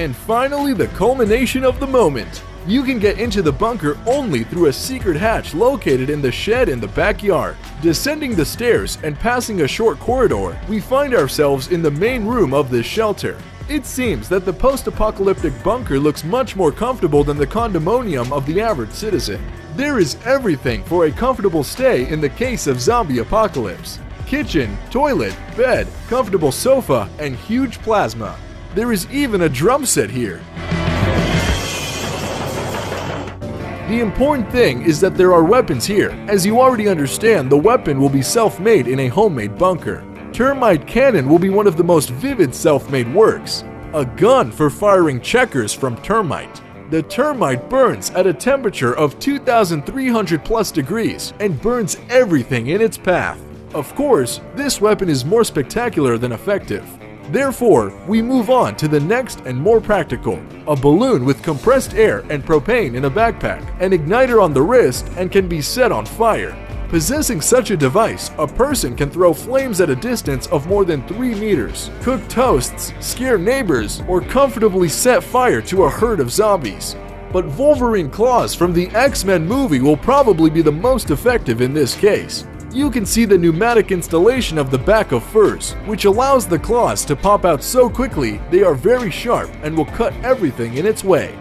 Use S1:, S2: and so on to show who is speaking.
S1: And finally, the culmination of the moment. You can get into the bunker only through a secret hatch located in the shed in the backyard. Descending the stairs and passing a short corridor, we find ourselves in the main room of this shelter. It seems that the post-apocalyptic bunker looks much more comfortable than the condominium of the average citizen. There is everything for a comfortable stay in the case of zombie apocalypse. Kitchen, toilet, bed, comfortable sofa, and huge plasma. There is even a drum set here. The important thing is that there are weapons here. As you already understand, the weapon will be self-made in a homemade bunker. Termite cannon will be one of the most vivid self-made works. A gun for firing checkers from termite. The termite burns at a temperature of 2,300 plus degrees and burns everything in its path. Of course, this weapon is more spectacular than effective. Therefore, we move on to the next and more practical. A balloon with compressed air and propane in a backpack, an igniter on the wrist, and can be set on fire. Possessing such a device, a person can throw flames at a distance of more than 3 meters, cook toasts, scare neighbors, or comfortably set fire to a herd of zombies. But Wolverine claws from the X-Men movie will probably be the most effective in this case. You can see the pneumatic installation of the back of furs, which allows the claws to pop out so quickly they are very sharp and will cut everything in its way.